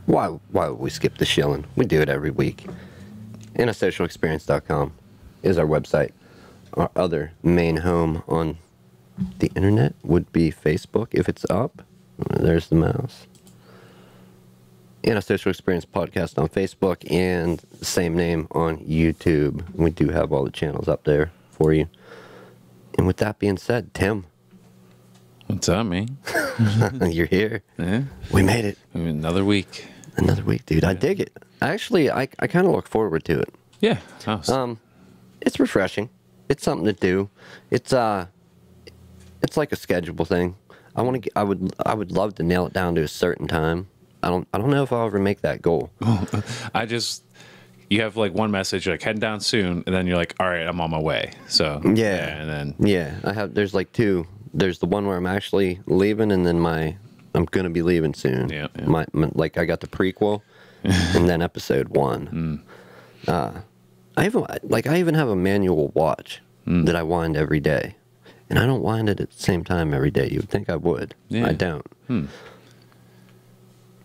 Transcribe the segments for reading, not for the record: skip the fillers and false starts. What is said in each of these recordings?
Why would we skip the shilling? We do it every week. antisocialexperience.com is our website. Our other main home on the internet would be Facebook if it's up. There's the mouse. Antisocial Experience Podcast on Facebook and same name on YouTube. We do have all the channels up there for you. And with that being said, Tim. What's up, man? You're here. Yeah. We made it. Another week. Another week, dude. I dig it. Actually, I kind of look forward to it. Yeah. It's refreshing. It's something to do. It's like a schedule thing. I would love to nail it down to a certain time. I don't know if I'll ever make that goal. You have like one message like heading down soon, and then you're like, all right, I'm on my way. So and then there's like two. There's the one where I'm actually leaving, and then I'm gonna be leaving soon. Yeah. My like I got the prequel, and then episode 1. I even have a manual watch that I wind every day, and I don't wind it at the same time every day. You would think I would. Yeah. I don't.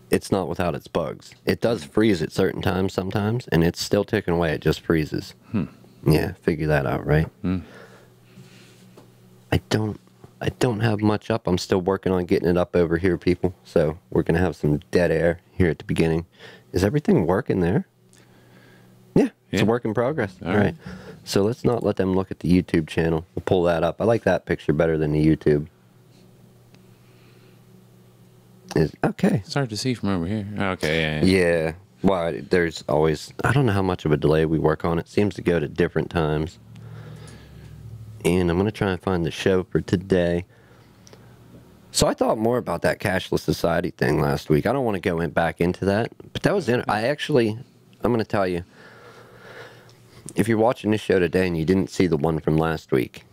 It's not without its bugs. It does freeze at certain times sometimes, and it's still ticking away. It just freezes. Yeah, figure that out, right? I don't have much up. I'm still working on getting it up over here, people. So we're going to have some dead air here at the beginning. Is everything working there? Yeah, it's a work in progress. All right. So let's not let them look at the YouTube channel. We'll pull that up. I like that picture better than the YouTube. Okay. It's hard to see from over here. Okay. Yeah. Well, there's always, I don't know how much of a delay we work on. It seems to go to different times. And I'm going to try and find the show for today. So I thought more about that cashless society thing last week. I don't want to go back into that, but that was I'm going to tell you, if you're watching this show today and you didn't see the one from last week,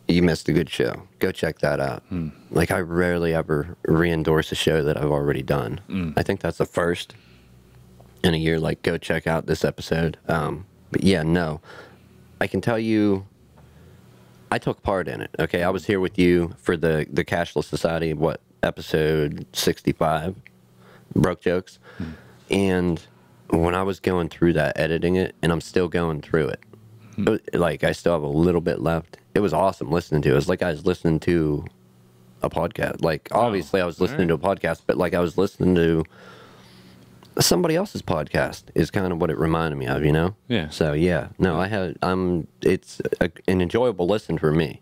you missed a good show. Go check that out. Like, I rarely ever re-endorse a show that I've already done. I think that's the first in a year. Like, go check out this episode. But yeah, no. I can tell you, I took part in it. Okay, I was here with you for the Cashless Society, episode 65, Broke Jokes. And when I was going through that, editing it, and I'm still going through it, like, I still have a little bit left. It was awesome listening to it. It was like I was listening to a podcast. Like, obviously I was listening to a podcast, but like I was listening to somebody else's podcast is kind of what it reminded me of, you know? Yeah. So yeah, no, it's an enjoyable listen for me.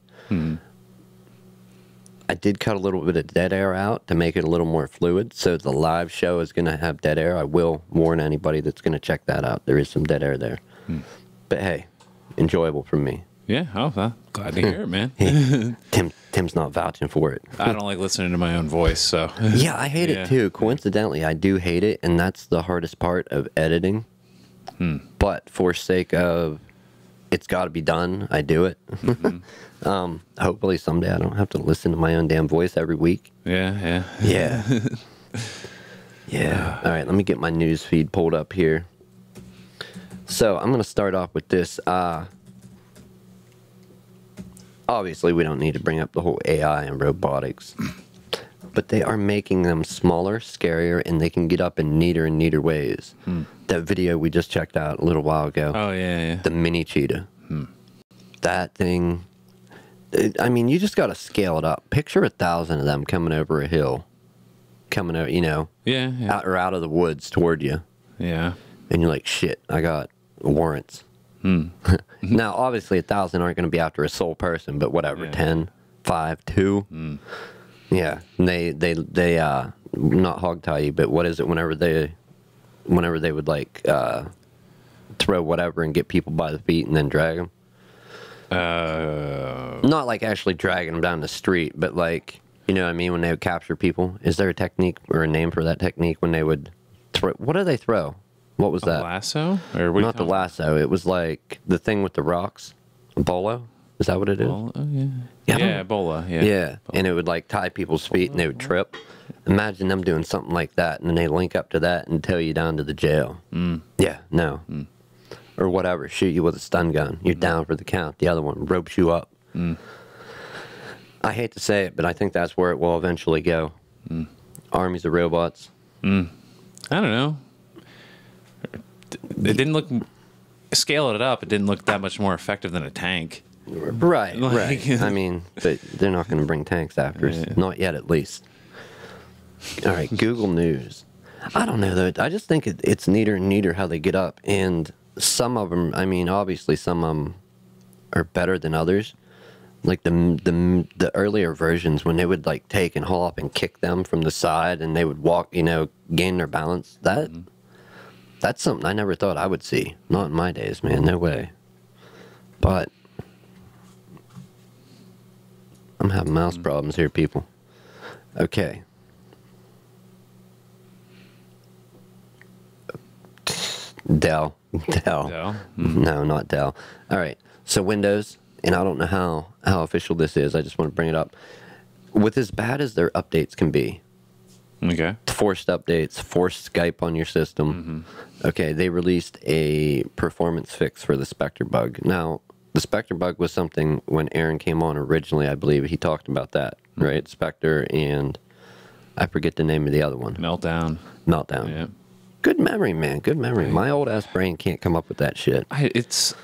I did cut a little bit of dead air out to make it a little more fluid. So the live show is going to have dead air. I will warn anybody that's going to check that out. There is some dead air there. But hey, enjoyable for me. Yeah. Well, glad to hear it, man. Tim's not vouching for it. I don't like listening to my own voice, so. Yeah, I hate it too. Coincidentally, I do hate it, and that's the hardest part of editing. But for sake of it's got to be done, I do it. Hopefully someday I don't have to listen to my own damn voice every week. Yeah. Yeah. All right, let me get my news feed pulled up here. So I'm going to start off with this. Obviously, we don't need to bring up the whole AI and robotics, but they are making them smaller, scarier, and they can get up in neater and neater ways. That video we just checked out a little while ago. Oh, yeah. The mini cheetah. That thing, I mean, you just got to scale it up. Picture 1,000 of them coming over a hill, coming out, you know, out of the woods toward you. Yeah. And you're like, shit, I got warrants. Now, obviously, 1,000 aren't going to be after a sole person, but whatever, 10, 5, 2. Yeah, and they not hog tie you, but what is it? Whenever they would like throw whatever and get people by the feet and then drag them. Not like actually dragging them down the street, but like, you know what I mean, when they would capture people. Is there a technique or a name for that technique when they would throw? What do they throw? What was that? Lasso? Or not the lasso. It was like the thing with the rocks. Bolo? Is that what it is? Bolo, yeah, Ebola. Yeah, and it would like tie people's feet and they would trip. Imagine them doing something like that, and then they link up to that and tow you down to the jail. Yeah, no. Or whatever, shoot you with a stun gun. You're down for the count. The other one ropes you up. I hate to say it, but I think that's where it will eventually go. Armies of robots. I don't know. It didn't look, scale it up, it didn't look that much more effective than a tank. Right, Like- right. I mean, but they're not going to bring tanks after us. Yeah. Not yet, at least. All right, Google News. I don't know, though. I just think it's neater and neater how they get up. And some of them, I mean, obviously some of them are better than others. Like the earlier versions, when they would like take and haul up and kick them from the side and they would walk, you know, gain their balance. That's something I never thought I would see. Not in my days, man. No way. But I'm having mouse problems here, people. Okay. Dell. So, No, not Dell. All right. So Windows, and I don't know how official this is. I just want to bring it up. With as bad as their updates can be, okay. forced updates, forced Skype on your system. Okay, they released a performance fix for the Spectre bug. Now, the Spectre bug was something when Aaron came on originally, I believe he talked about that, right? Spectre and I forget the name of the other one. Meltdown. Meltdown. Good memory, man. Good memory. My old ass brain can't come up with that shit. It's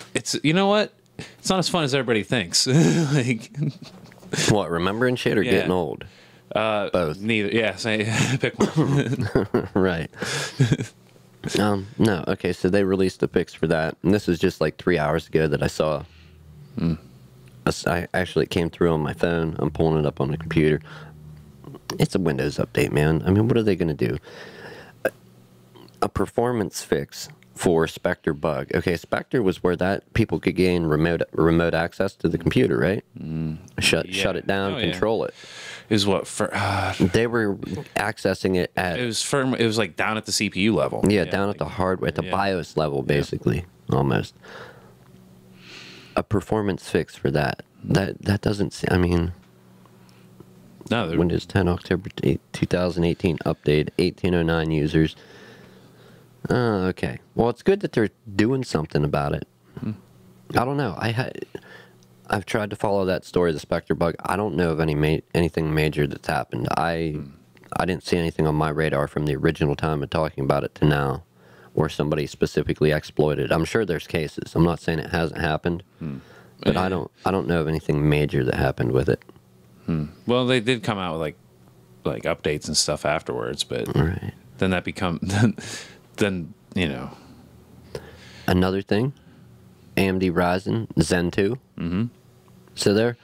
you know what? It's not as fun as everybody thinks. Like, What, remembering shit or Yeah. getting old? Both. neither. Yeah, say pick one. Right. No. Okay, so they released a fix for that, and this was just like 3 hours ago that I saw. I actually it came through on my phone. I'm pulling it up on the computer. It's a Windows update, man. I mean, what are they going to do? A performance fix for Spectre bug. Okay, Spectre was where that people could gain remote access to the computer, right? Shut it down, Oh, yeah. control it. Is what for? They were accessing it at It was firm. It was like down at the CPU level. yeah, down at the hardware, at the Yeah. BIOS level, basically, almost. A performance fix for that. That doesn't. I mean, No, they're- Windows 10 October 2018 update, 1809 users. Okay. Well, it's good that they're doing something about it. I don't know. I've tried to follow that story, the Spectre bug. I don't know of anything major that's happened. I didn't see anything on my radar from the original time of talking about it to now, where somebody specifically exploited. I'm sure there's cases. I'm not saying it hasn't happened, but I don't know of anything major that happened with it. well, they did come out with like updates and stuff afterwards, but Right. then that become then you know. Another thing, AMD Ryzen Zen 2. So they're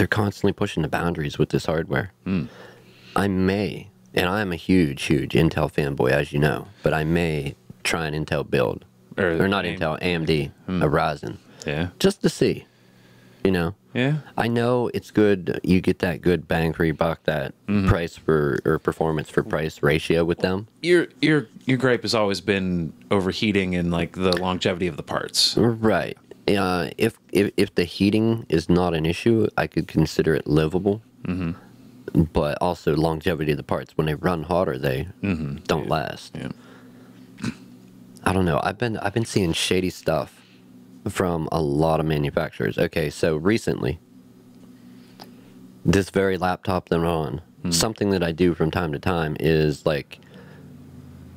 constantly pushing the boundaries with this hardware. I may, and I'm a huge Intel fanboy, as you know, but I may try an Intel build, or not Intel, AMD, a Ryzen, Yeah. just to see. You know, Yeah. I know it's good. You get that good bang for your buck, that price for or performance for price ratio with them. Your gripe has always been overheating and like the longevity of the parts. Right. If the heating is not an issue, I could consider it livable. But also longevity of the parts. When they run hotter, they don't last. Yeah. I don't know. I've been seeing shady stuff from a lot of manufacturers. Okay, so recently, this very laptop that I'm on, something that I do from time to time is like,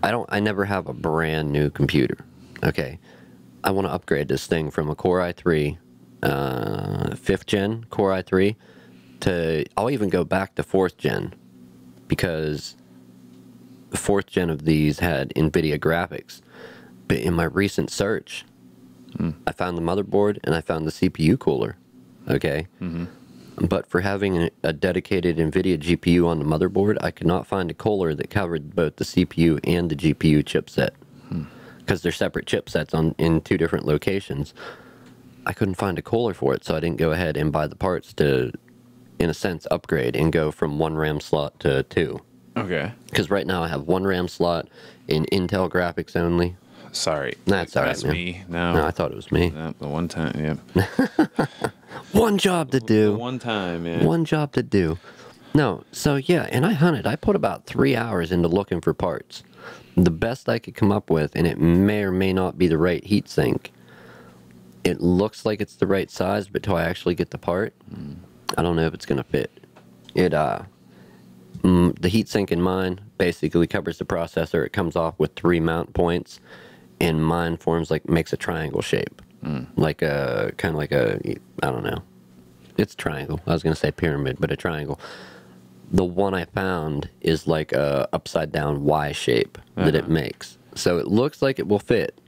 I never have a brand new computer. Okay, I want to upgrade this thing from a Core i3, 5th gen Core i3, to, I'll even go back to 4th gen, because the 4th gen of these had NVIDIA graphics. But in my recent search, I found the motherboard and I found the CPU cooler. Okay? But for having a dedicated NVIDIA GPU on the motherboard, I could not find a cooler that covered both the CPU and the GPU chipset. Because they're separate chipsets in two different locations. I couldn't find a cooler for it, so I didn't go ahead and buy the parts to, in a sense, upgrade and go from 1 RAM slot to 2. Okay. Because right now I have 1 RAM slot in Intel graphics only. Sorry. That's all right, man. Me. No. No, I thought it was me. Yeah, the one time. Yeah. One job to do. The one time. Yeah. One job to do. No, so yeah, and I hunted. I put about 3 hours into looking for parts. The best I could come up with, and it may or may not be the right heatsink. It looks like it's the right size, but till I actually get the part, I don't know if it's going to fit. The heatsink in mine, basically covers the processor. It comes off with 3 mount points, and mine makes a triangle shape, like a kind of like a, I don't know, it's triangle. I was gonna say pyramid, but a triangle. The one I found is like a upside down Y shape that it makes, so it looks like it will fit.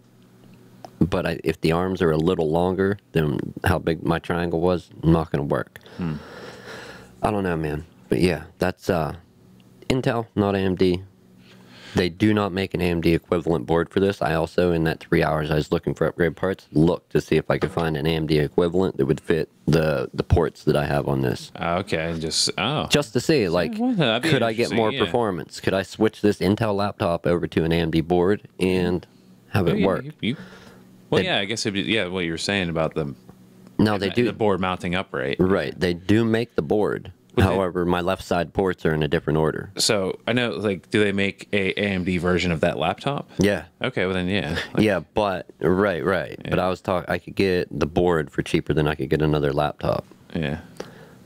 But if the arms are a little longer than how big my triangle was, not gonna work. I don't know, man. But yeah, that's Intel, not AMD. They do not make an AMD equivalent board for this. I also, in that 3 hours I was looking for upgrade parts, looked to see if I could find an AMD equivalent that would fit the ports that I have on this. Okay, just to see, like, could I get more performance? Could I switch this Intel laptop over to an AMD board and have it work? Well, yeah, I guess what you were saying about the board mounting upright. Right, they do make the board. However, my left side ports are in a different order. So I know, like, do they make a AMD version of that laptop? Yeah. Okay, well then, yeah. Yeah, but right. Yeah. But I could get the board for cheaper than I could get another laptop. Yeah.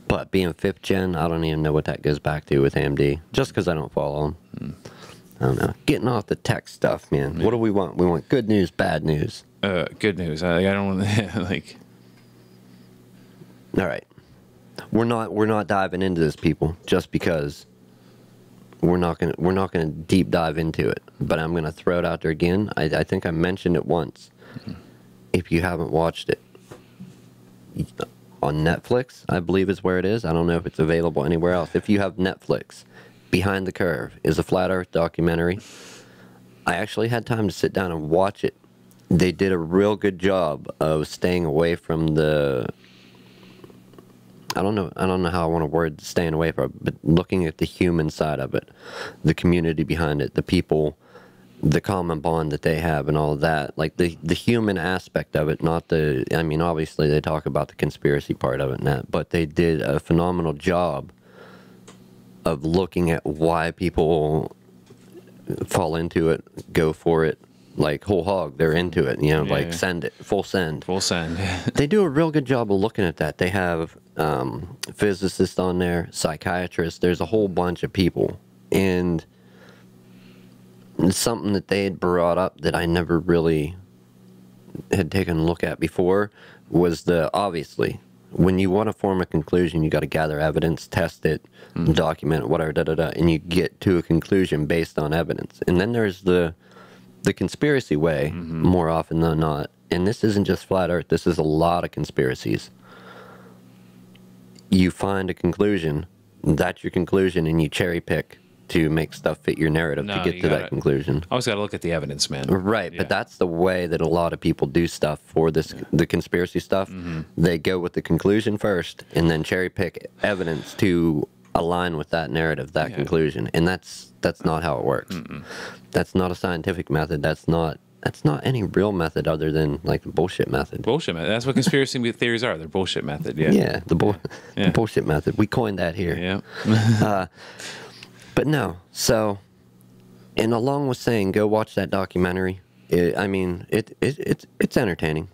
But being 5th gen, I don't even know what that goes back to with AMD. Just because I don't follow them. I don't know. Getting off the tech stuff, man. Yeah. What do we want? We want good news, bad news. Good news. I don't want to like. All right. We're not diving into this, people, just because we're not gonna deep dive into it. But I'm gonna throw it out there again. I think I mentioned it once. If you haven't watched it on Netflix, I believe is where it is. I don't know if it's available anywhere else. If you have Netflix, Behind the Curve is a flat Earth documentary. I actually had time to sit down and watch it. They did a real good job of staying away from the. I don't know how I want to word staying away from it, but looking at the human side of it, the community behind it, the people, the common bond that they have and all of that. Like the human aspect of it, not the, I mean, obviously they talk about the conspiracy part of it and that, but they did a phenomenal job of looking at why people fall into it, go for it. Like whole hog, they're into it, like send it, full send. Full send. They do a real good job of looking at that. They have physicists on there, psychiatrists, there's a whole bunch of people. And something that they had brought up that I never really had taken a look at before was obviously, when you want to form a conclusion, you got to gather evidence, test it, document it, whatever, and you get to a conclusion based on evidence. And then there's the conspiracy way, more often than not. And this isn't just flat Earth. This is a lot of conspiracies. You find a conclusion, that's your conclusion, and you cherry pick to make stuff fit your narrative to get to that conclusion. Always got to look at the evidence, man. Right, but that's the way that a lot of people do stuff for the conspiracy stuff. They go with the conclusion first, and then cherry pick evidence to align with that narrative, that conclusion, and that's not how it works. That's not a scientific method. That's not any real method other than like the bullshit method. Bullshit method. That's what conspiracy theories are. They're bullshit method. Yeah. Yeah, the bullshit method. We coined that here. Yeah. But no. So, and along with saying go watch that documentary, it's entertaining.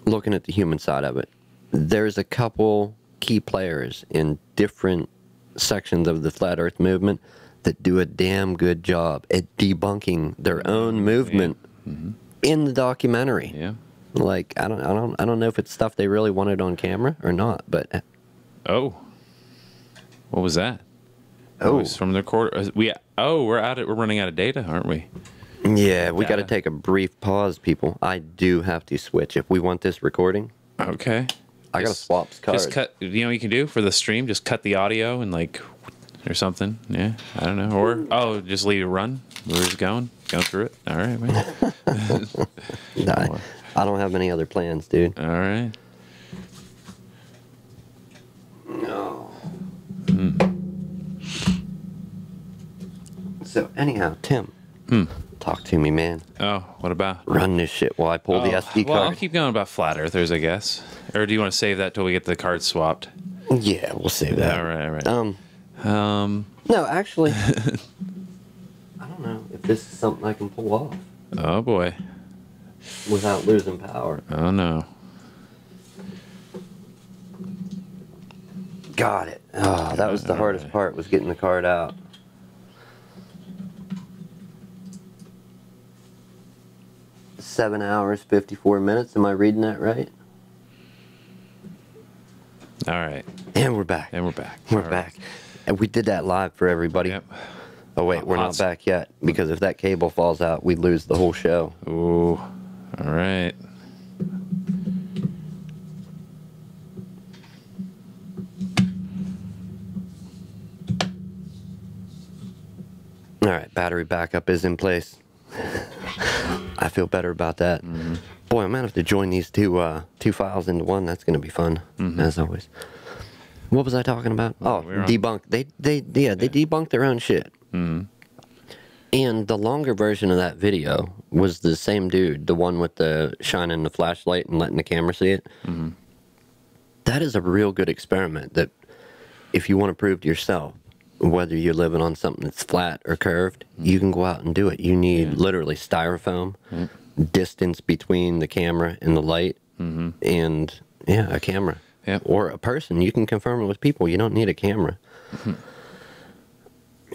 Looking at the human side of it, there's a couple key players in different sections of the flat Earth movement that do a damn good job at debunking their own movement in the documentary. Yeah. Like I don't know if it's stuff they really wanted on camera or not, but what was that? Oh, it's from the quarter. We're running out of data, aren't we? Yeah, we got to take a brief pause, people. I do have to switch if we want this recording. Okay. I got to swap cards. Just cut. You know what you can do for the stream? Just cut the audio and or something. Yeah, I don't know. Or just leave it run. Where it's going through it. All right, man. I don't have any other plans, dude. All right. No. So anyhow, Tim, talk to me, man. Oh, what about? Run this shit while I pull the SD card. Well, I'll keep going about flat earthers, I guess. Or do you want to save that till we get the cards swapped? Yeah, we'll save that. All right. No, actually, I don't know if this is something I can pull off. Oh boy. Without losing power. Oh no. Got it. Oh, that was the hardest part, was getting the card out. Seven hours, 54 minutes. Am I reading that right? All right. And we're back. And we're back. We're All back. And we did that live for everybody. Yep. Oh, wait, we're not back yet. Because if that cable falls out, we lose the whole show. Ooh. All right. All right, battery backup is in place. I feel better about that. Mm-hmm. Boy, I might have to join these two files into one. That's going to be fun, as always. What was I talking about? Oh, debunk. They debunked their own shit. Mm-hmm. And the longer version of that video was the same dude, the one with the shining the flashlight and letting the camera see it. Mm-hmm. That is a real good experiment that if you want to prove to yourself whether you're living on something that's flat or curved, you can go out and do it. You need literally styrofoam, distance between the camera and the light, and a camera. Yep. Or a person. You can confirm it with people. You don't need a camera.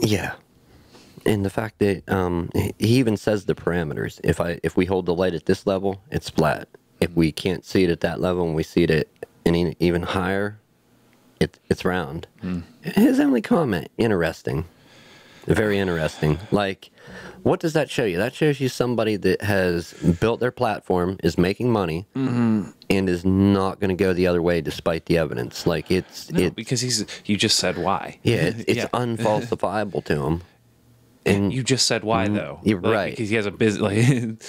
Yeah. And the fact that he even says the parameters. If we hold the light at this level, it's flat. If we can't see it at that level and we see it at even higher, it's round. His only comment, interesting. Very interesting. Like, what does that show you? That shows you somebody that has built their platform, is making money, and is not going to go the other way despite the evidence. Like, because you just said why. Yeah, it's unfalsifiable to him. And you just said why, though. You're right. Because he has a business. Like,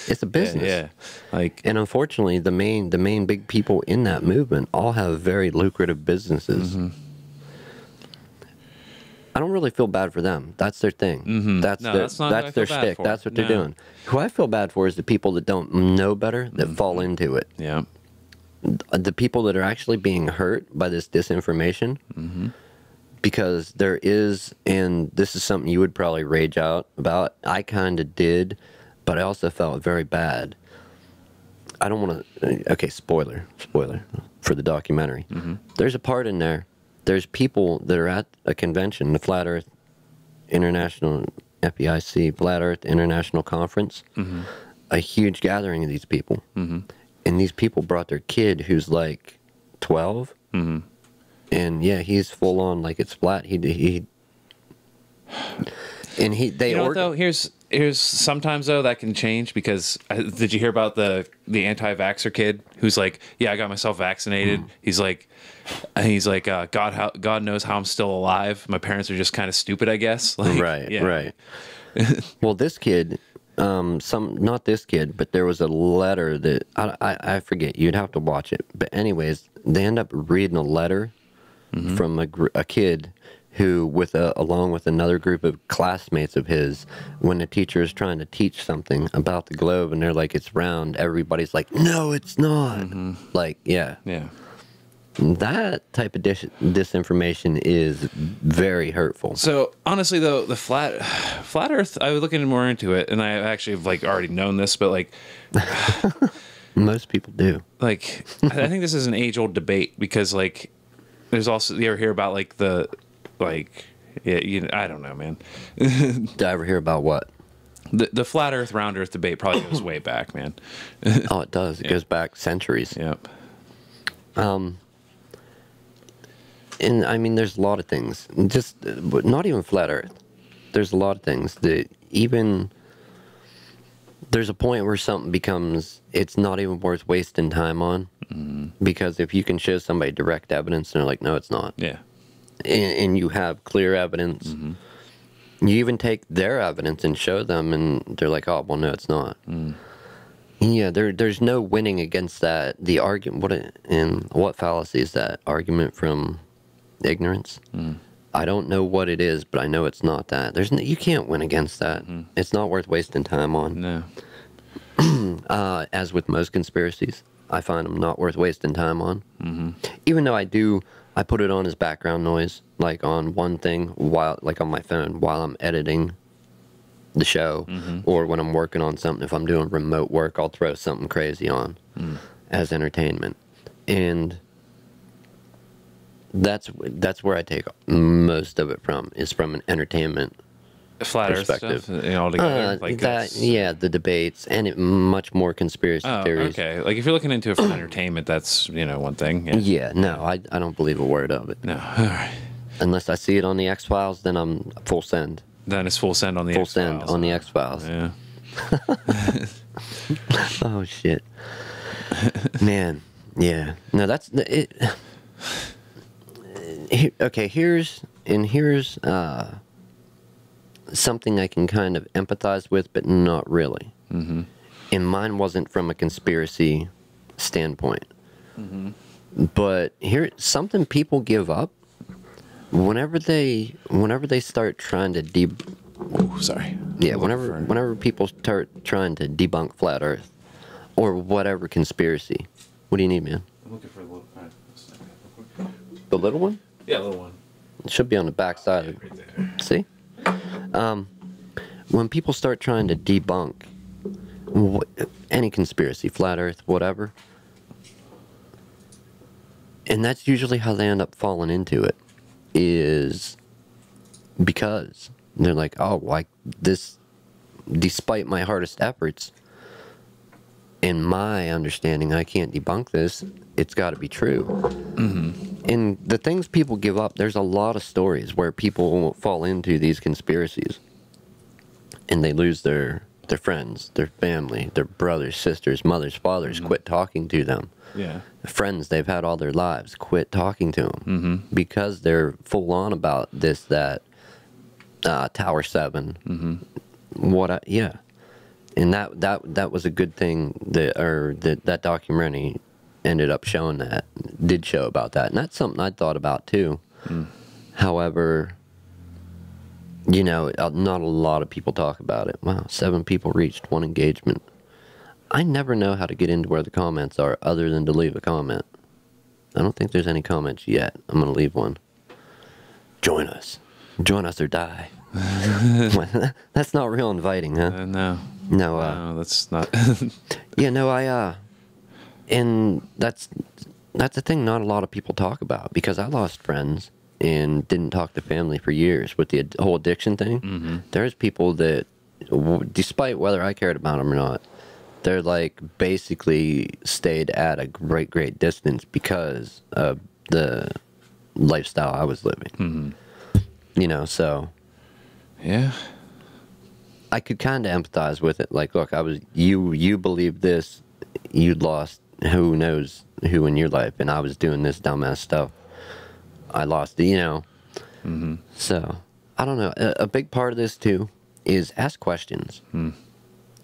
it's a business. Yeah. Like, and unfortunately, the main big people in that movement all have very lucrative businesses. I don't really feel bad for them. That's their thing. That's their shtick. That's what they're doing. Who I feel bad for is the people that don't know better, that fall into it. Yeah. The people that are actually being hurt by this disinformation. Because there is, and this is something you would probably rage out about. I kind of did, but I also felt very bad. I don't want to, okay, spoiler for the documentary. There's a part in there, there's people that are at a convention, the Flat Earth International, FEIC, Flat Earth International Conference, a huge gathering of these people. And these people brought their kid who's like 12. And yeah, he's full on like it's flat. Here's sometimes though that can change because did you hear about the anti-vaxxer kid who's like, yeah, I got myself vaccinated. He's like God knows how I'm still alive. My parents are just kind of stupid, I guess. Like, right. Well, this kid, not this kid, but there was a letter that I forget. You'd have to watch it. But anyways, they end up reading a letter from a kid who, along with another group of classmates of his, when the teacher is trying to teach something about the globe and they're like, it's round, everybody's like, no, it's not. Like, yeah. That type of disinformation is very hurtful. So honestly, though, the flat Earth, I was looking more into it, and I actually have like already known this, but like most people do. Like, I think this is an age-old debate because like there's also, you ever hear about like I don't know, man. Did I ever hear about what? The flat Earth, round Earth debate probably goes way back, man. Oh, it does. It goes back centuries. Yep. And I mean, there's a lot of things. But not even flat Earth. There's a lot of things that even there's a point where something becomes, it's not even worth wasting time on. Because if you can show somebody direct evidence and they're like, no, it's not. Yeah. And you have clear evidence. You even take their evidence and show them, and they're like, oh, well, no, it's not. Yeah, there's no winning against that. The argument, what fallacy is that? Argument from ignorance? I don't know what it is, but I know it's not that. You can't win against that. It's not worth wasting time on. No. As with most conspiracies, I find them not worth wasting time on. Even though I put it on as background noise, like on one thing, like on my phone, while I'm editing the show, or when I'm working on something. If I'm doing remote work, I'll throw something crazy on as entertainment. And that's where I take most of it from, is from an entertainment Flat Earth perspective. stuff, all together. Like the debates, and much more conspiracy theories. Okay. Like if you're looking into it for entertainment, that's one thing. Yeah. Yeah, no, I don't believe a word of it. No. All right. Unless I see it on the X-Files, then I'm full send. Then it's full send on the Full X-Files. send on the X-Files. Yeah. Oh shit, man. Yeah. No, that's it. Okay, here's something I can kind of empathize with, but not really. Mm-hmm. And mine wasn't from a conspiracy standpoint. Mm-hmm. But here, something people give up whenever they start trying to Sorry. Yeah, whenever people start trying to debunk flat Earth or whatever conspiracy. What do you need, man? I'm looking for a little. The little one? Yeah, little one. It should be on the back side. Right there. See? When people start trying to debunk any conspiracy, flat Earth, whatever, and that's usually how they end up falling into it, is because they're like, oh, like this, despite my hardest efforts, in my understanding, I can't debunk this. It's got to be true. Mm-hmm. And the things people give up, there's a lot of stories where people fall into these conspiracies and they lose their friends, their family, their brothers, sisters, mothers, fathers, quit talking to them. Yeah. Friends they've had all their lives, quit talking to them because they're full on about this, that, Tower 7. Yeah. And that was a good thing that documentary ended up showing did show about that. And that's something I'd thought about too. However, not a lot of people talk about it. Wow, 7 people reached 1 engagement. I never know how to get into where the comments are other than to leave a comment. I don't think there's any comments yet. I'm going to leave one. Join us. Join us or die. That's not real inviting, huh? No. No, that's not. Yeah, no, and that's a thing not a lot of people talk about, because I lost friends and didn't talk to family for years with the whole addiction thing. There's people that, despite whether I cared about them or not, they're like basically stayed at a great distance because of the lifestyle I was living. So Yeah. I could kind of empathize with it. Like, look, you believe this, you lost who knows who in your life, and I was doing this dumbass stuff. I lost, So, I don't know. A big part of this, too, is ask questions.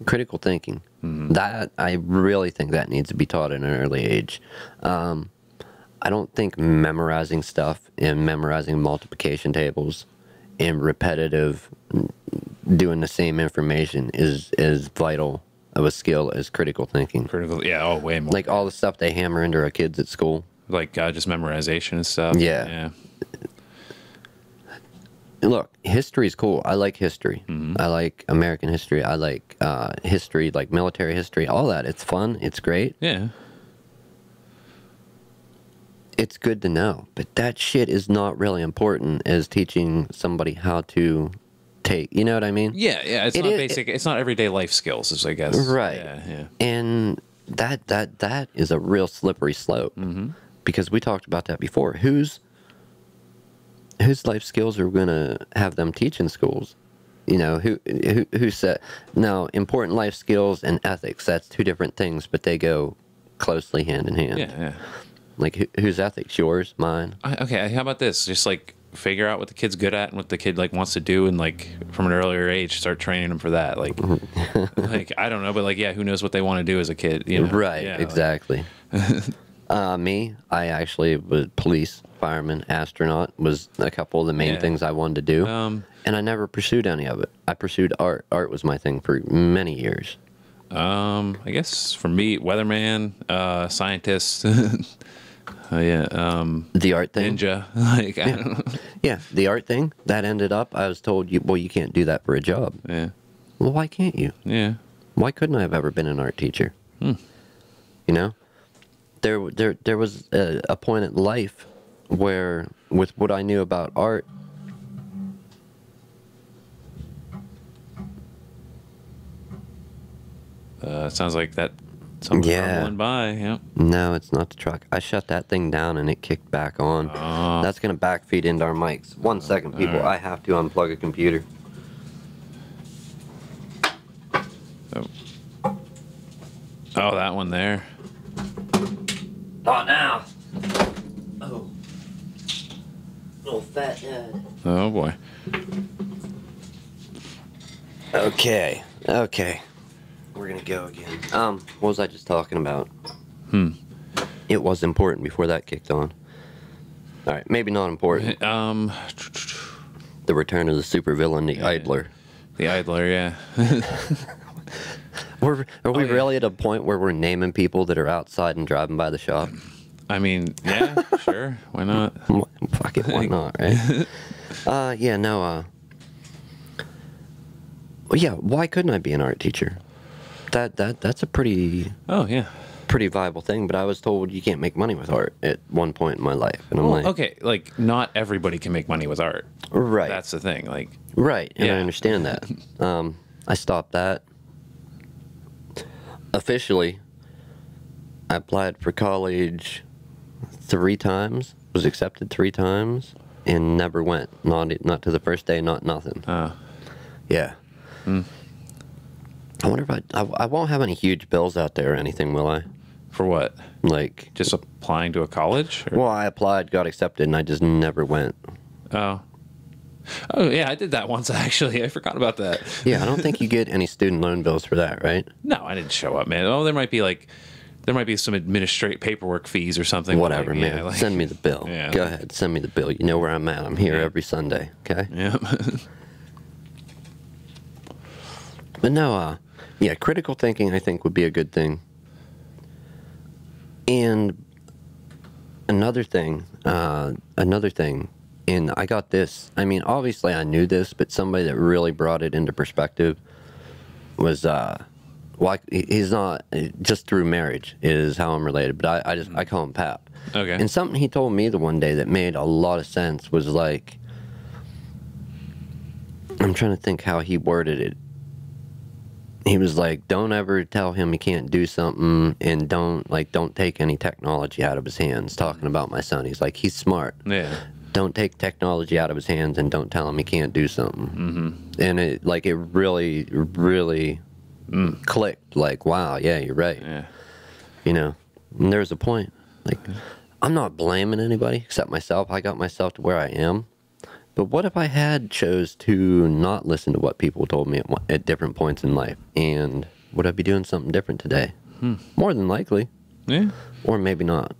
Critical thinking. That, I really think that needs to be taught at an early age. I don't think memorizing stuff and memorizing multiplication tables and repetitive doing the same information is as vital of a skill as critical thinking. Yeah, way more. Like all the stuff they hammer into our kids at school. Like just memorization and stuff. Yeah. Look, history's cool. I like history. I like American history. I like history, like military history, all that. It's fun. It's great. Yeah. It's good to know. But that shit is not really important as teaching somebody how to take, you know what I mean? Yeah, it's not basic. It's not everyday life skills, I guess. Right. Yeah. And that is a real slippery slope. Because we talked about that before. Whose life skills are we gonna have them teach in schools? Who said? Now, important life skills and ethics, that's 2 different things, but they go closely hand in hand. Yeah. Like, whose ethics? Yours? Mine? Okay, how about this? Just like figure out what the kid's good at and what the kid like wants to do, and like from an earlier age start training them for that. Like like I don't know, but like who knows what they want to do as a kid, Right, yeah, exactly. Me, I actually was police, fireman, astronaut, was a couple of the main things I wanted to do. And I never pursued any of it. I pursued art. Art was my thing for many years. I guess for me, weatherman, scientist. The art thing? Ninja. Like, I don't know. Yeah, the art thing, that ended up, I was told, you can't do that for a job. Yeah. Well, why can't you? Yeah. Why couldn't I have ever been an art teacher? There was a point in life where with what I knew about art, Sounds like that something Yeah. rumbling by. Yep. no, it's not the truck. I shut that thing down and it kicked back on. That's gonna backfeed into our mics. 1 second, people. Alright. I have to unplug a computer. Oh, that one there. Not now. Oh, little fat dad. Oh boy. Okay. We're gonna go again. What was I just talking about? It was important before that kicked on. All right, maybe not important. The return of the supervillain, the Idler. The Idler, yeah. Are we yeah. really at a point where we're naming people that are outside and driving by the shop? I mean, yeah, sure. Why not? Fuck it, why not, right? Yeah, no. Well, yeah, why couldn't I be an art teacher? That's a pretty Oh, yeah. viable thing. But I was told you can't make money with art at one point in my life, and I'm Well, like, okay, like, not everybody can make money with art. right, That's the thing. Like, right, and I Yeah. understand that. I stopped that. Officially, I applied for college 3 times, was accepted 3 times, and never went. Not to the first day, not nothing. Yeah. I wonder if I won't have any huge bills out there or anything, will I? for what? Like, Just applying to a college? Or? well, I applied, got accepted, and I just never went. Oh. Oh, yeah, I did that once, actually. I forgot about that. Yeah, I don't think you get any student loan bills for that, right? No, I didn't show up, man. Oh, there might be some administrative paperwork fees or something. Whatever, like, man. Yeah, like, Send me the bill. Yeah. Go ahead, send me the bill. You know where I'm at. I'm here Yeah. every Sunday, okay? Yeah. But no, yeah, critical thinking I think would be a good thing. And another thing, and I got this. I mean, obviously I knew this, but somebody that really brought it into perspective was, well, he's not, just through marriage is how I'm related, but I call him Pap. Okay. And something he told me the one day that made a lot of sense was like, I'm trying to think how he worded it. He was like, don't ever tell him he can't do something, and don't take any technology out of his hands. Talking about my son, he's like, he's smart. Yeah. Don't take technology out of his hands, and don't tell him he can't do something. Mm-hmm. And it really, really clicked. Like, wow, yeah, you're right. Yeah. You know, and there's a point. Like, I'm not blaming anybody except myself. I got myself to where I am. But what if I had chose to not listen to what people told me at different points in life? And would I be doing something different today? More than likely. Yeah. Or maybe not.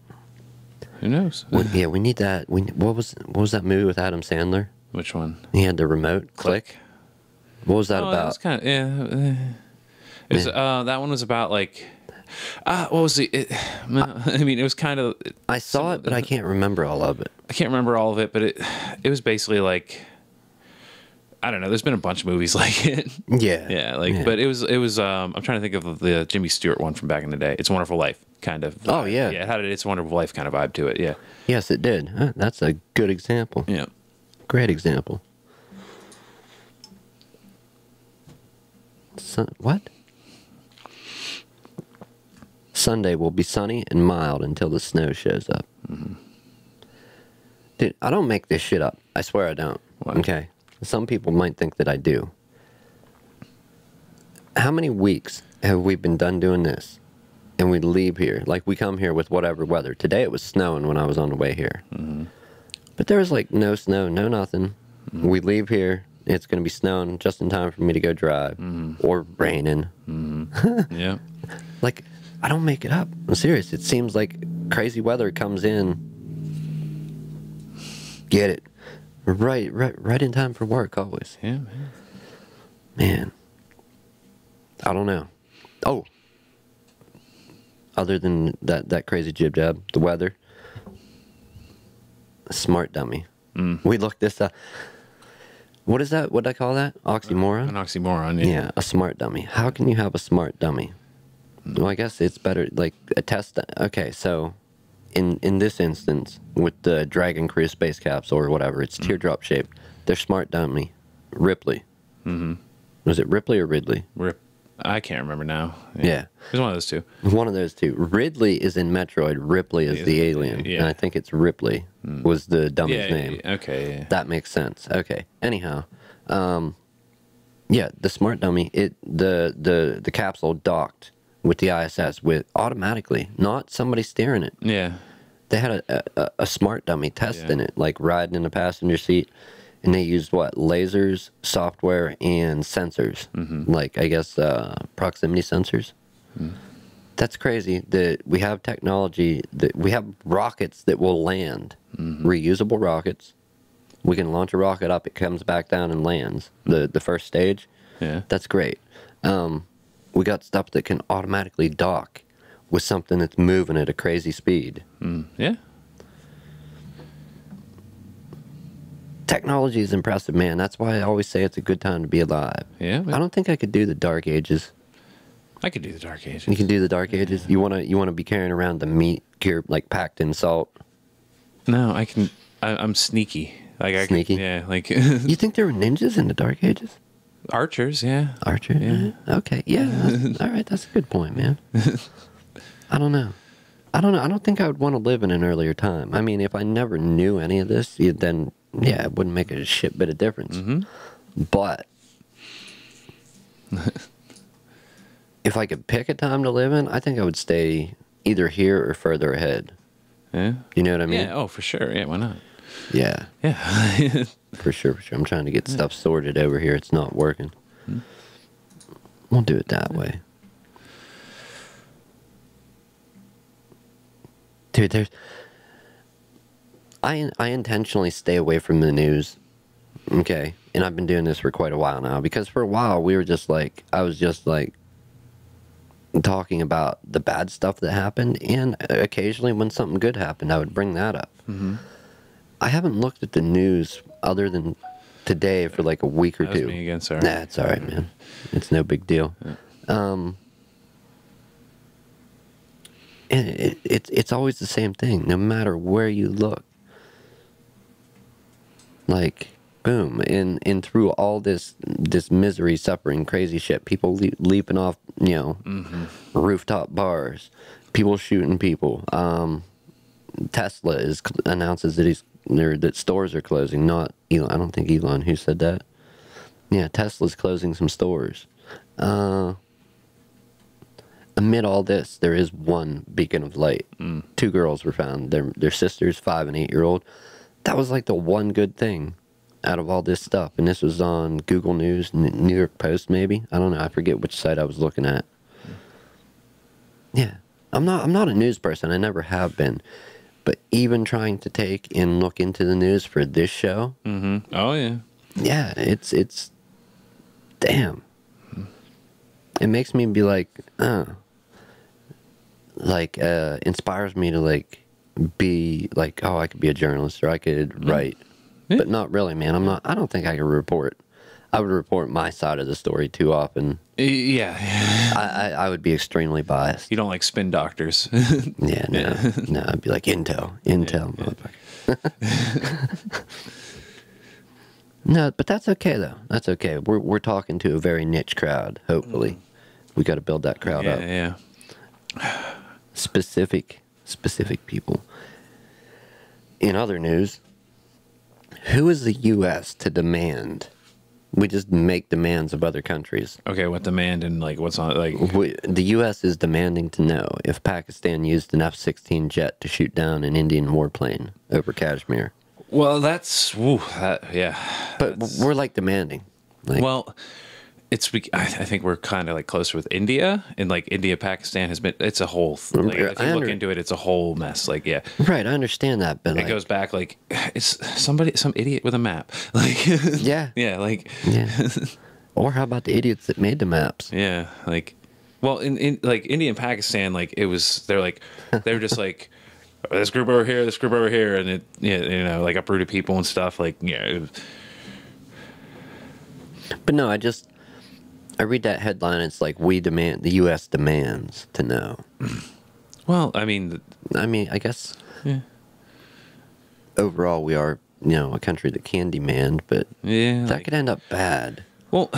Who knows? Yeah, we need that. What was that movie with Adam Sandler? Which one? He had the remote. Click. What was that Oh, about? that was kind of, yeah. It was, that one was about, like, what was I mean, it was kind of... I saw it, but I can't remember all of it. I can't remember all of it, but it was basically like, I don't know. There's been a bunch of movies like it. Yeah. Yeah, like, Yeah. but it was. I'm trying to think of the Jimmy Stewart one from back in the day. It's a Wonderful Life, kind of. Oh, yeah. Yeah, it had It's a Wonderful Life kind of vibe to it. Yeah. Yes, it did. That's a good example. Yeah. Great example. What? Sunday will be sunny and mild until the snow shows up. Mm-hmm. Dude, I don't make this shit up. I swear I don't. What? Okay. Some people might think that I do. How many weeks have we been done doing this? And we leave here. Like, we come here with whatever weather. Today it was snowing when I was on the way here. Mm-hmm. But there was like no snow, no nothing. Mm-hmm. We leave here. It's going to be snowing just in time for me to go drive. Or raining. Yeah. Like, I don't make it up. I'm serious. It seems like crazy weather comes in. Get it. Right in time for work, always. Yeah, man. Man. I don't know. Oh. Other than that crazy jib jab, the weather. A smart dummy. We looked this up. What is that? What did I call that? Oxymoron? An oxymoron. Yeah. Yeah, a smart dummy. How can you have a smart dummy? Well, I guess it's better, like, a test. Okay, so in this instance, with the Dragon Crew space capsule or whatever, it's teardrop shaped. Their smart dummy, Ripley. Mm-hmm. Was it Ripley or Ridley? I can't remember now. Yeah. It was one of those two. One of those two. Ridley is in Metroid. Ripley is the alien. Yeah. And I think it's Ripley was the dummy's name. Okay. Yeah. That makes sense. Okay. Anyhow, yeah, the smart dummy, the capsule docked with the ISS with automatically, not somebody steering it. Yeah. They had a smart dummy testing it, like riding in the passenger seat. And they used what? Lasers, software, and sensors. Like, I guess, proximity sensors. That's crazy that we have technology, that we have rockets that will land. Reusable rockets. We can launch a rocket up, it comes back down and lands. The first stage. Yeah. That's great. We got stuff that can automatically dock with something that's moving at a crazy speed. Yeah. Technology is impressive, man. That's why I always say it's a good time to be alive. Yeah. I don't think I could do the Dark Ages. I could do the Dark Ages. You can do the Dark Ages. You wanna be carrying around the meat gear like packed in salt. No, I can. I'm sneaky. Like Sneaky? Yeah. Like You think there were ninjas in the Dark Ages? archers. Yeah. Archer? Yeah. Okay. Yeah. All right. That's a good point, man. I don't know. I don't think I would want to live in an earlier time. I mean, if I never knew any of this, then yeah, it wouldn't make a shit bit of difference. But if I could pick a time to live in, I think I would stay either here or further ahead. Yeah. You know what I mean? Yeah. Oh, for sure. Yeah. Why not? Yeah. Yeah. For sure, for sure. I'm trying to get stuff sorted over here. It's not working. We'll do it that way. Dude, I intentionally stay away from the news. Okay. And I've been doing this for quite a while now. Because for a while, we were just like, I was just like talking about the bad stuff that happened. And occasionally when something good happened, I would bring that up. I haven't looked at the news other than today for like a week or That was two. me again, sorry. Nah, it's all right, man. It's no big deal. And it's always the same thing, no matter where you look. Like, boom, and through all this misery, suffering, crazy shit, people leaping off, rooftop bars, people shooting people. Tesla announces that stores are closing. Not Elon. I don't think Elon who said that. Yeah, Tesla's closing some stores. Amid all this, there is one beacon of light. 2 girls were found. They're sisters, 5 and 8-year-old. That was like the one good thing out of all this stuff. And this was on Google News, New York Post, maybe. I don't know. I forget which site I was looking at. Yeah, I'm not a news person. I never have been. But even trying to take and look into the news for this show. Oh yeah. Yeah, it's damn. It makes me be like, inspires me to like be like, oh, I could be a journalist or I could write, but not really, man. I don't think I could report. I would report my side of the story too often. Yeah. I would be extremely biased. You don't like spin doctors. Yeah, no, I'd be like intel, motherfucker. No, but that's okay though. That's okay. We're talking to a very niche crowd. Hopefully, we got to build that crowd up. Yeah. Specific people. In other news, who is the U.S. to demand? We just make demands of other countries. Okay, what demand and like what's on like? The U.S. is demanding to know if Pakistan used an F-16 jet to shoot down an Indian warplane over Kashmir. Well, that's yeah. But we're like demanding. Like, Well, I think we're kind of like closer with India, and like India, Pakistan has been. It's a whole. Like, if you look into it, it's a whole mess. Like yeah. right, I understand that, but It goes back like it's some idiot with a map. Like yeah, yeah, like yeah. Or how about the idiots that made the maps? yeah, like well, in like India and Pakistan, like they were just like this group over here, and it like uprooted people and stuff. Like yeah, But no, I read that headline. It's like the U.S. demands to know. well, I mean, I guess overall we are, a country that can demand, but Yeah, that could end up bad. Well,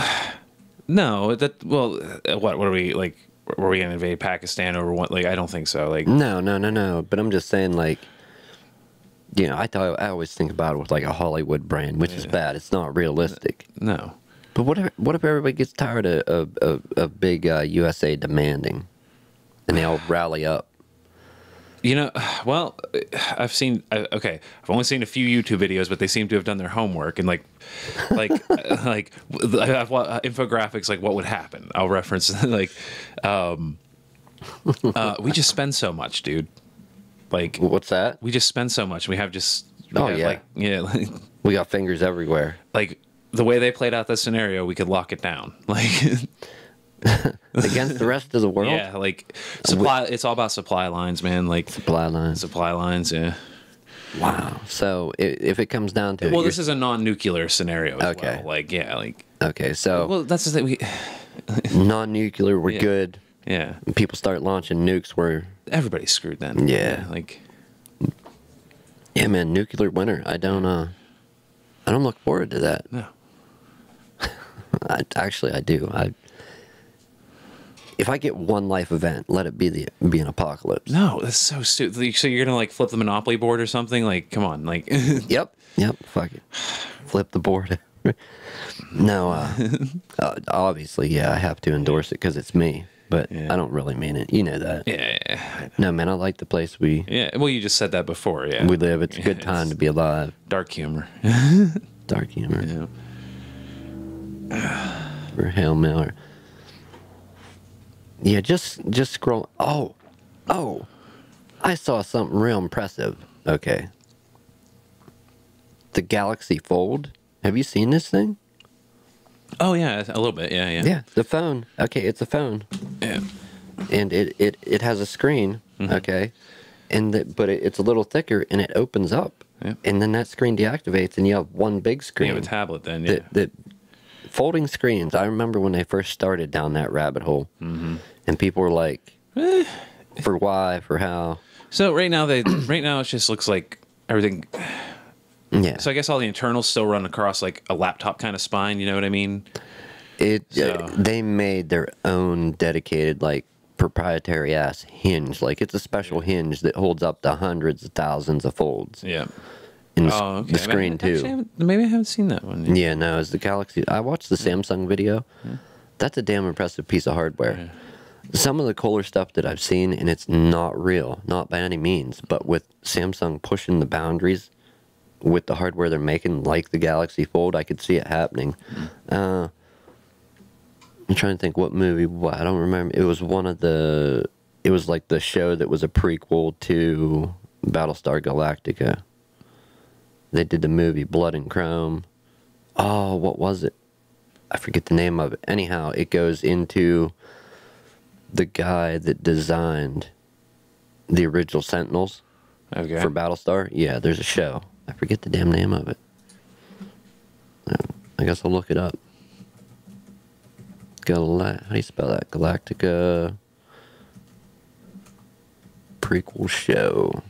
no, what are we like? Were we gonna invade Pakistan over what? Like, I don't think so. Like, No. But I'm just saying, like, I always think about it with like a Hollywood brand, which is bad. It's not realistic. no. But what if everybody gets tired of big USA demanding, and they all rally up? Well, I've only seen a few YouTube videos, but they seem to have done their homework and like I have infographics like what would happen. I'll reference like, we just spend so much, dude. Like, What's that? we just spend so much. We have just, We got fingers everywhere. like the way they played out this scenario, we could lock it down. Like, Against the rest of the world? yeah, like supply. It's all about supply lines, man. Like Supply lines. supply lines. Yeah. Wow. So if it comes down to it, Well, this is a non-nuclear scenario as Okay. well. Like, yeah, like. okay, so Well, that's the thing. non-nuclear, we're good. Yeah. When people start launching nukes, Everybody's screwed then. Yeah. Like. yeah, man, nuclear winter. I don't look forward to that. No. I do. If I get one life event, let it be an apocalypse. No, that's so stupid. So you're gonna like flip the Monopoly board or something? Like, come on, like. Yep. Fuck it. Flip the board. No, obviously, yeah, I have to endorse it because it's me, but I don't really mean it. You know that. Yeah. No, man, I like the place Yeah. Well, you just said that before. Yeah. we live. It's a good time to be alive. Dark humor. Dark humor. Yeah. For Hail Miller. Yeah, just scroll. Oh, I saw something real impressive. Okay. The Galaxy Fold. Have you seen this thing? Oh yeah, a little bit. Yeah. Yeah, the phone. Okay, it's a phone. Yeah. And it has a screen, okay? But it's a little thicker and it opens up. Yeah. And then that screen deactivates and you have one big screen. You have a tablet then. Yeah. The folding screens, I remember when they first started down that rabbit hole. And people were like, for why, for how? So right now it just looks like everything. Yeah. So I guess all the internals still run across like a laptop kind of spine. You know what I mean? They made their own dedicated, like, proprietary ass hinge. Like, it's a special hinge that holds up to hundreds of thousands of folds. Yeah. In Okay. the screen, too. Maybe I haven't seen that one. Yeah, no, it's the Galaxy. I watched the Samsung video. That's a damn impressive piece of hardware. Some of the cooler stuff that I've seen, and it's not real, not by any means, but with Samsung pushing the boundaries with the hardware they're making, like the Galaxy Fold, I could see it happening. I'm trying to think what movie. I don't remember. It was it was like the show that was a prequel to Battlestar Galactica. They did the movie Blood and Chrome. Oh, what was it? I forget the name of it. Anyhow, it goes into the guy that designed the original Sentinels for Battlestar. Yeah, there's a show. I forget the damn name of it. I guess I'll look it up. How do you spell that? Galactica prequel show.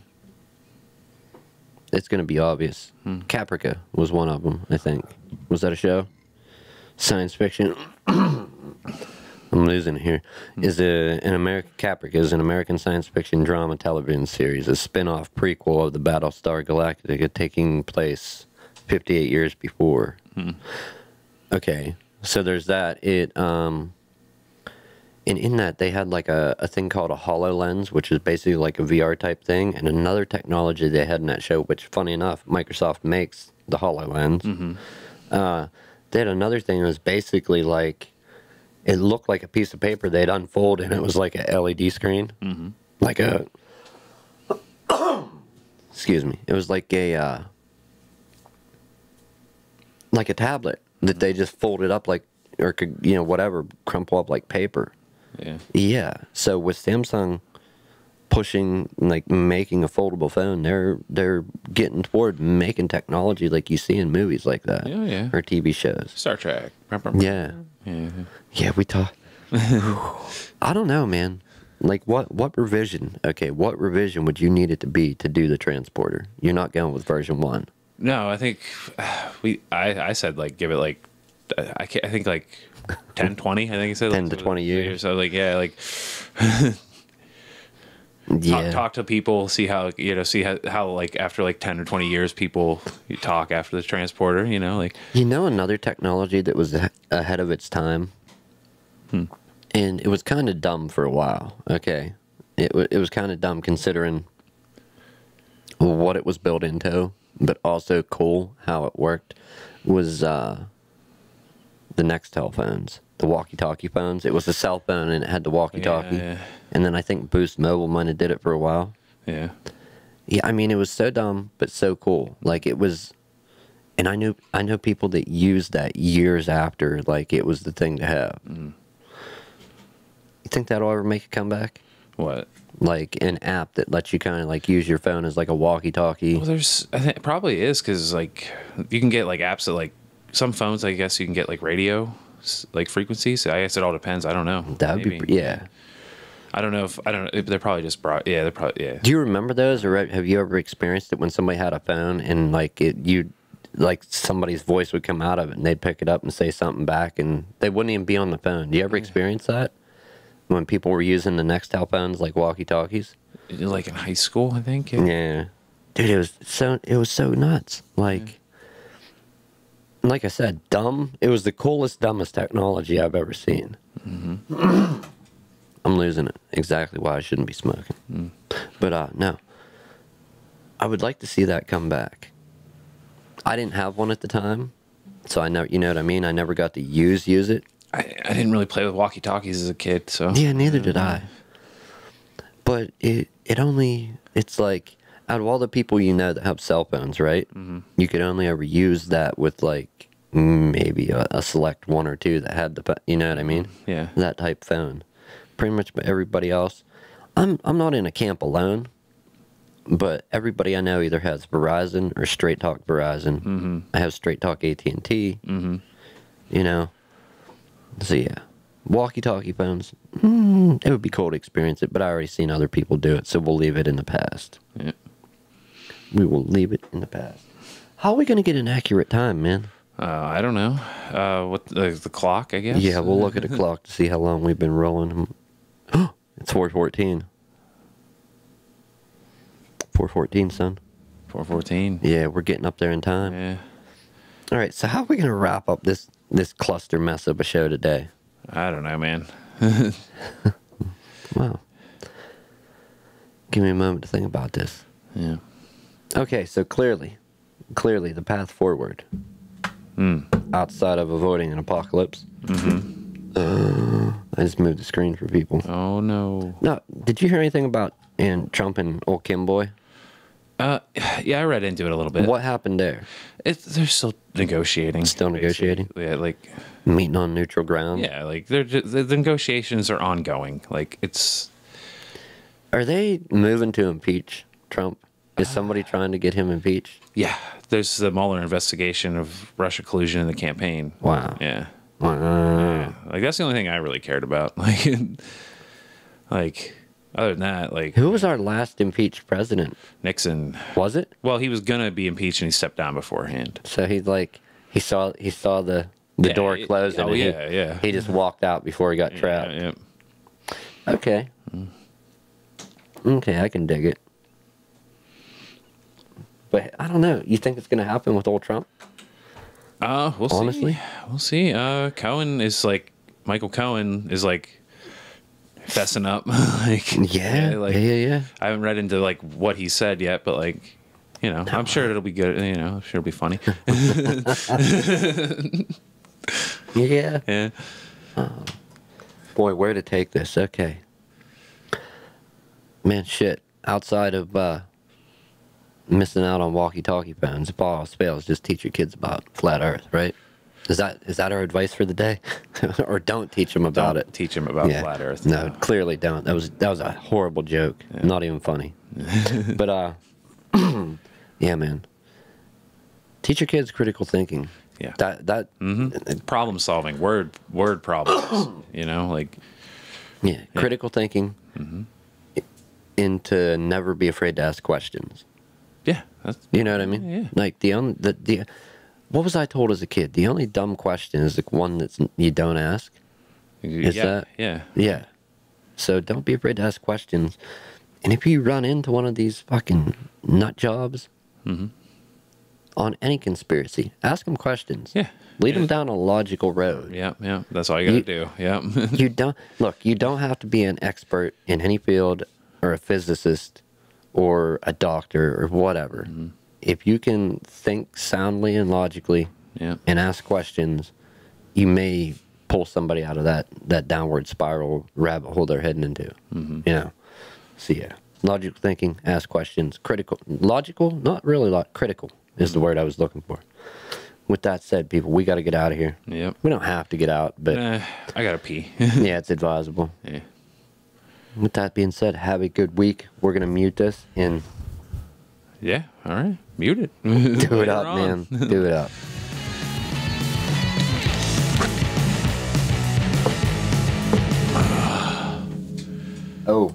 It's going to be obvious. Caprica was one of them, I think. Was that a show? Science fiction. I'm losing it here. Caprica is an American science fiction drama television series, a spin-off prequel of the Battlestar Galactica taking place 58 years before. Okay, so there's that. And in that, they had like a thing called a HoloLens, which is basically like a VR type thing, and another technology they had in that show, which, funny enough, Microsoft makes the HoloLens. They had another thing that was basically like, it looked like a piece of paper they'd unfold, and it was like a LED screen. Like a... excuse me. It was like a tablet that they just folded up like, or could, whatever, crumple up like paper. Yeah. So with Samsung pushing, like, making a foldable phone, they're getting toward making technology like you see in movies like that. Yeah. Or TV shows. Star Trek. Yeah. Yeah, we talk. I don't know, man. Like what revision? Okay, what revision would you need it to be to do the transporter? You're not going with version 1. No, I think I said like give it like I think like 10, 20. I think he said 10 to 20 years. So like yeah, like Yeah. talk to people, see how see how like after like 10 or 20 years people talk after the transporter. Like Another technology that was ahead of its time, and it was kind of dumb for a while. Okay, it was kind of dumb considering what it was built into, but also cool how it worked. Was the Nextel phones, the walkie-talkie phones? It was a cell phone and it had the walkie-talkie. Yeah. And then I think Boost Mobile might have did it for a while. Yeah. Yeah, I mean, it was so dumb, but so cool. Like, it was... And I know people that used that years after, like, it was the thing to have. You think that'll ever make a comeback? What? Like, an app that lets you kind of, like, use your phone as, like, a walkie-talkie? Well, I think it probably is, because, like, you can get, like, apps that, like, some phones, I guess, you can get, like, radio, like, frequencies. I guess it all depends. I don't know. That would be... Yeah. I don't know. They're probably just brought. Yeah, they're probably. Yeah. Do you remember those, or have you ever experienced it when somebody had a phone and like like somebody's voice would come out of it and they'd pick it up and say something back and they wouldn't even be on the phone? Do you ever experience that when people were using the Nextel phones like walkie-talkies? Like in high school, I think. Yeah, dude, it was so nuts. Like I said, dumb. It was the coolest, dumbest technology I've ever seen. I'm losing it. Exactly why I shouldn't be smoking. But no, I would like to see that come back. I didn't have one at the time, so I know, you know what I mean? I never got to use it. I didn't really play with walkie-talkies as a kid, so. Yeah, neither did I. But it's like, out of all the people that have cell phones, right? You could only ever use that with like maybe a select one or two that had the, you know what I mean? Yeah. That type phone. Pretty much everybody else. I'm not in a camp alone, but everybody I know either has Verizon or Straight Talk Verizon. I have Straight Talk AT&T. So yeah, walkie-talkie phones. It would be cool to experience it, but I already seen other people do it, so we'll leave it in the past. Yeah. We will leave it in the past. How are we going to get an accurate time, man? I don't know. What the clock? I guess. Yeah, we'll look at a clock to see how long we've been rolling. It's 4:14. 4:14, son. 4:14. Yeah, we're getting up there in time. Yeah. All right, so how are we going to wrap up this cluster mess of a show today? I don't know, man. Wow. Give me a moment to think about this. Yeah. Okay, so clearly the path forward, outside of avoiding an apocalypse. I just moved the screen for people. Oh no. No, did you hear anything about Trump and old Kim Boy? Yeah, I read into it a little bit. What happened there? They're still negotiating. Still negotiating? Yeah, like Meeting on neutral ground? yeah, like the negotiations are ongoing. Like it's. Are they moving to impeach Trump? Is somebody trying to get him impeached? Yeah, there's the Mueller investigation of Russia collusion in the campaign. Wow. Yeah. Wow. Like that's the only thing I really cared about. Like other than that, like Who was our last impeached president? Nixon. Was it? Well, he was gonna be impeached and he stepped down beforehand. So he saw the door closing. Oh and yeah. He just walked out before he got trapped. Yeah. Okay. Okay, I can dig it. But I don't know. You think it's going to happen with old Trump? We'll Honestly? see. We'll see. Michael Cohen is like fessing up. Like Yeah. I haven't read into like what he said yet, but like, I'm sure it'll be good. I'm sure it'll be funny. Yeah. Yeah. Boy, where to take this? Okay. Man, shit. Outside of missing out on walkie-talkie phones, if all else fails, just teach your kids about flat Earth, right? Is that our advice for the day? Or don't teach them about it? Teach them about flat Earth. No, clearly don't. That was a horrible joke. Yeah. Not even funny. But yeah, man. Teach your kids critical thinking. Yeah. Problem solving, word problems. Like critical thinking, and to never be afraid to ask questions. Yeah. That's, You know what I mean? Yeah. Like the what was I told as a kid? The only dumb question is the one that's you don't ask. Is yeah. that? Yeah. Yeah. So don't be afraid to ask questions. And if you run into one of these fucking nut jobs on any conspiracy, ask them questions. Yeah. Lead them down a logical road. Yeah. Yeah. That's all you got to do. Yeah. You don't have to be an expert in any field or a physicist or a doctor or whatever. If you can think soundly and logically Yeah. and ask questions, you may pull somebody out of that downward spiral rabbit hole they're heading into. You know? So yeah, logical thinking, ask questions, logical, not really critical is the word I was looking for. With that said, people, we got to get out of here. Yep. We don't have to get out, but I got to pee. yeah, it's advisable. Yeah. With that being said, have a good week. We're going to mute this and Yeah. All right. Mute it. do it up, man. Do it up. Oh.